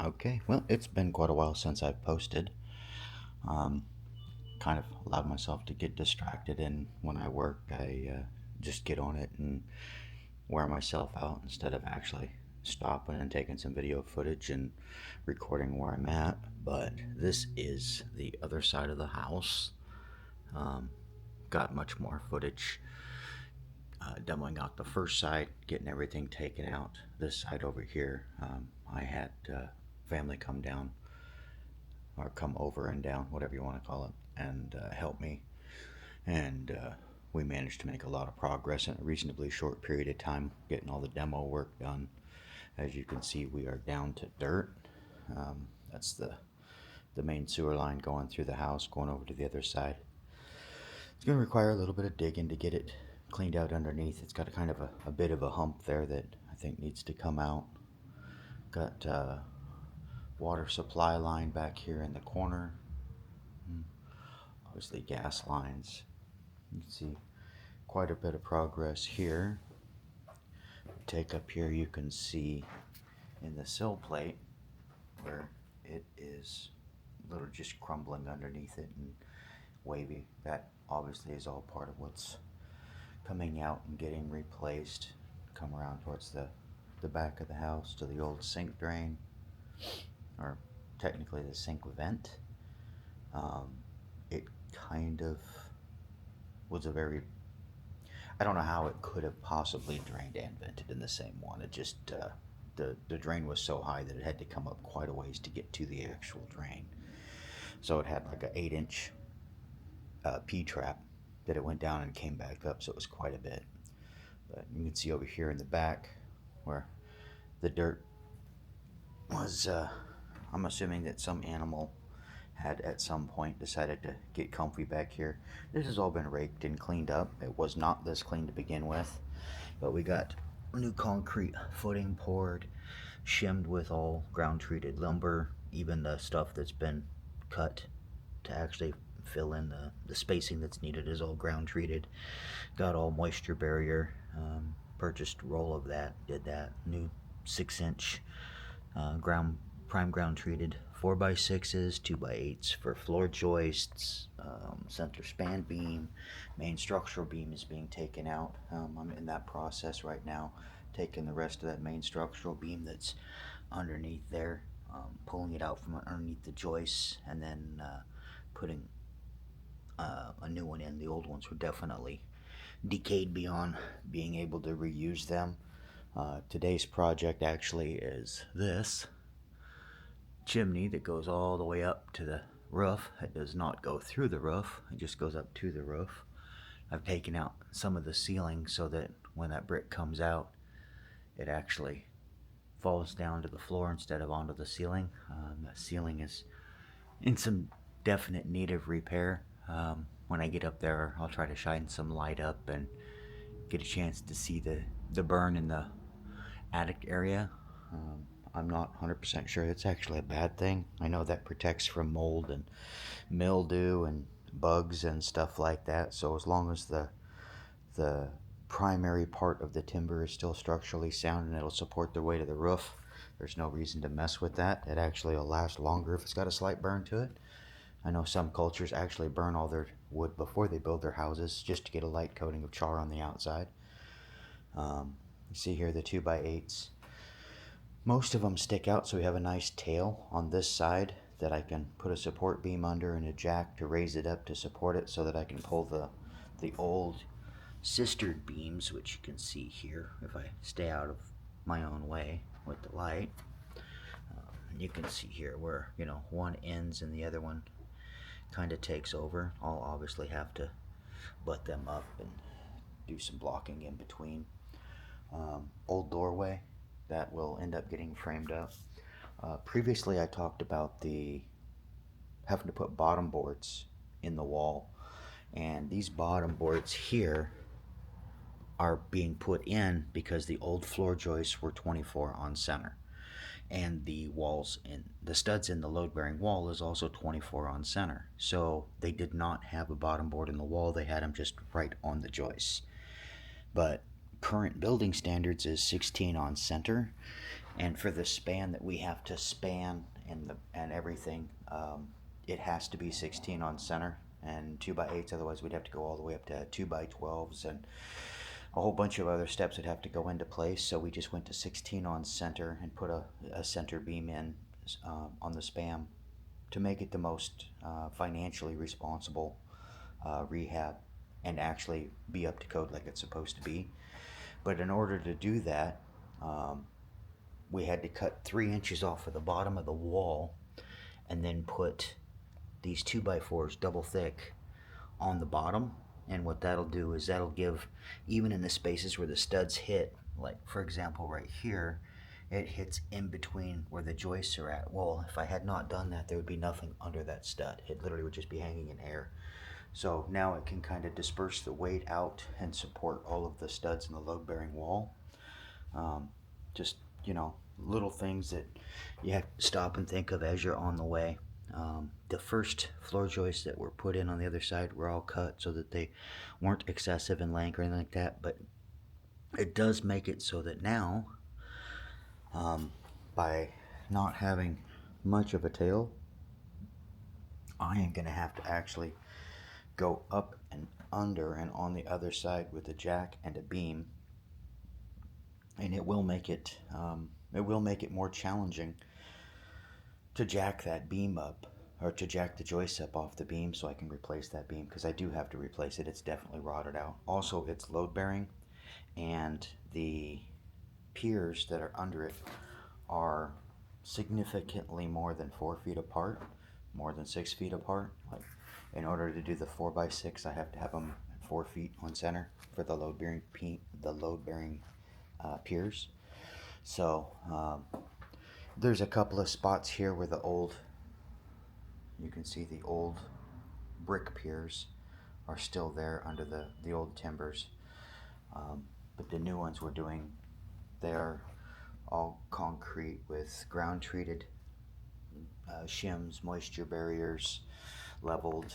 Okay, well, it's been quite a while since I've posted. Um, kind of allowed myself to get distracted, and when I work, I just get on it and wear myself out instead of actually stopping and taking some video footage and recording where I'm at. But this is the other side of the house. Um, got much more footage demoing out the first side, getting everything taken out. This side over here, I had family come down or come over and down, whatever you want to call it, and help me. And we managed to make a lot of progress in a reasonably short period of time, getting all the demo work done. As you can see, we are down to dirt. That's the main sewer line going through the house, going over to the other side. It's going to require a little bit of digging to get it cleaned out underneath. It's got a kind of a bit of a hump there that I think needs to come out. Got water supply line back here in the corner. Obviously gas lines. You can see quite a bit of progress here. Take up here, you can see in the sill plate where it is a little just crumbling underneath it and wavy. That obviously is all part of what's coming out and getting replaced. Come around towards the back of the house to the old sink drain, or technically the sink vent. It kind of was a very, I don't know how it could have possibly drained and vented in the same one. It just the drain was so high that it had to come up quite a ways to get to the actual drain. So it had like a 8-inch P trap that it went down and came back up. So it was quite a bit. But you can see over here in the back where the dirt was. I'm assuming that some animal had at some point decided to get comfy back here. This has all been raked and cleaned up. It was not this clean to begin with, but we got new concrete footing poured, shimmed with all ground treated lumber, even the stuff that's been cut to actually fill in the spacing that's needed is all ground treated. Got all moisture barrier, purchased a roll of that, did that. New 6-inch prime ground treated 4x6s, 2x8s for floor joists, center span beam, main structural beam is being taken out. I'm in that process right now, taking the rest of that main structural beam that's underneath there, pulling it out from underneath the joists, and then putting a new one in. The old ones were definitely decayed beyond being able to reuse them. Today's project actually is this chimney that goes all the way up to the roof. It does not go through the roof, it just goes up to the roof. I've taken out some of the ceiling so that when that brick comes out, it actually falls down to the floor instead of onto the ceiling. The ceiling is in some definite need of repair. When I get up there, I'll try to shine some light up and get a chance to see the burn in the attic area. I'm not 100% sure it's actually a bad thing. I know that protects from mold and mildew and bugs and stuff like that. So as long as the primary part of the timber is still structurally sound and it'll support the weight of the roof, there's no reason to mess with that. It actually will last longer if it's got a slight burn to it. I know some cultures actually burn all their wood before they build their houses just to get a light coating of char on the outside. You see here the 2x8s. Most of them stick out, so we have a nice tail on this side that I can put a support beam under and a jack to raise it up to support it so that I can pull the old sistered beams, which you can see here if I stay out of my own way with the light. You can see here where, one ends and the other one kind of takes over. I'll obviously have to butt them up and do some blocking in between. Old doorway that will end up getting framed up. Previously I talked about the having to put bottom boards in the wall, and these bottom boards here are being put in because the old floor joists were 24 on center, and the walls in the studs in the load bearing wall is also 24 on center, so they did not have a bottom board in the wall. They had them just right on the joists. But current building standards is 16 on center, And for the span that we have to span and everything, it has to be 16 on center and 2x8s. Otherwise, we'd have to go all the way up to 2x12s and a whole bunch of other steps would have to go into place. So we just went to 16 on center and put a center beam in on the span to make it the most financially responsible rehab and actually be up to code like it's supposed to be. But in order to do that, we had to cut 3 inches off of the bottom of the wall and then put these 2x4s double thick on the bottom. And what that'll do is that'll give, even in the spaces where the studs hit, like for example right here, it hits in between where the joists are at. Well, if I had not done that, there would be nothing under that stud. It literally would just be hanging in air. So now it can kind of disperse the weight out and support all of the studs in the load-bearing wall. Just, little things that you have to stop and think of as you're on the way. The first floor joists that were put in on the other side were all cut so that they weren't excessive in length or anything like that, but it does make it so that now, by not having much of a tail, I am going to have to actually go up and under and on the other side with a jack and a beam, and it will make it more challenging to jack that beam up, or to jack the joist up off the beam so I can replace that beam, because I do have to replace it. It's definitely rotted out. Also, it's load bearing, and the piers that are under it are significantly more than 4 feet apart, more than 6 feet apart. Like, in order to do the 4x6, I have to have them 4 feet on center for the load bearing piers. So there's a couple of spots here where you can see the old brick piers are still there under the old timbers. But the new ones we're doing, they're all concrete with ground treated shims, moisture barriers, leveled.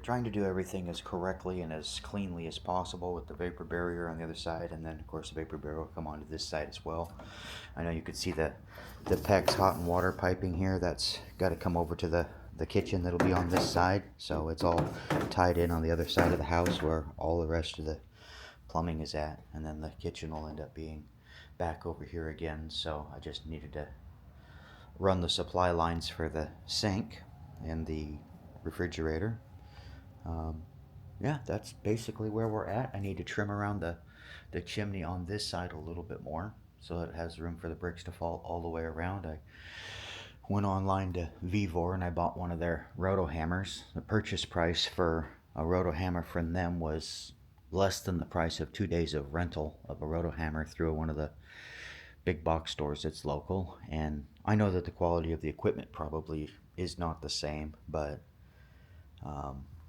Trying to do everything as correctly and as cleanly as possible with the vapor barrier on the other side, and then of course the vapor barrier will come onto this side as well. I know you could see the PEX hot and water piping here. That's got to come over to the kitchen that'll be on this side, so it's all tied in on the other side of the house where all the rest of the plumbing is at, and then the kitchen will end up being back over here again. So I just needed to run the supply lines for the sink and the refrigerator. Yeah, that's basically where we're at. I need to trim around the chimney on this side a little bit more so that it has room for the bricks to fall all the way around. I went online to Vevor and I bought one of their roto hammers. The purchase price for a roto hammer from them was less than the price of 2 days of rental of a roto hammer through one of the big box stores that's local. And I know that the quality of the equipment probably is not the same, but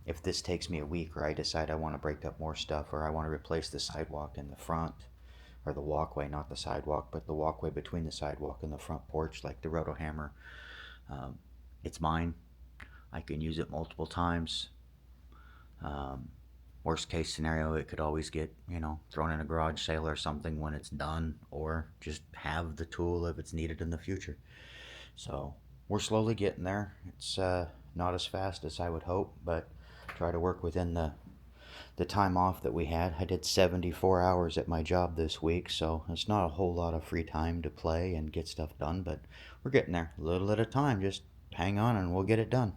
if this takes me a week, or I decide I want to break up more stuff, or I want to replace the sidewalk in the front, or the walkway, not the sidewalk, but the walkway between the sidewalk and the front porch, like the roto hammer, it's mine. I can use it multiple times. Worst case scenario, it could always get, thrown in a garage sale or something when it's done, or just have the tool if it's needed in the future. So we're slowly getting there. It's not as fast as I would hope, but try to work within the time off that we had. I did 74 hours at my job this week, so it's not a whole lot of free time to play and get stuff done, but we're getting there a little at a time. Just hang on and we'll get it done.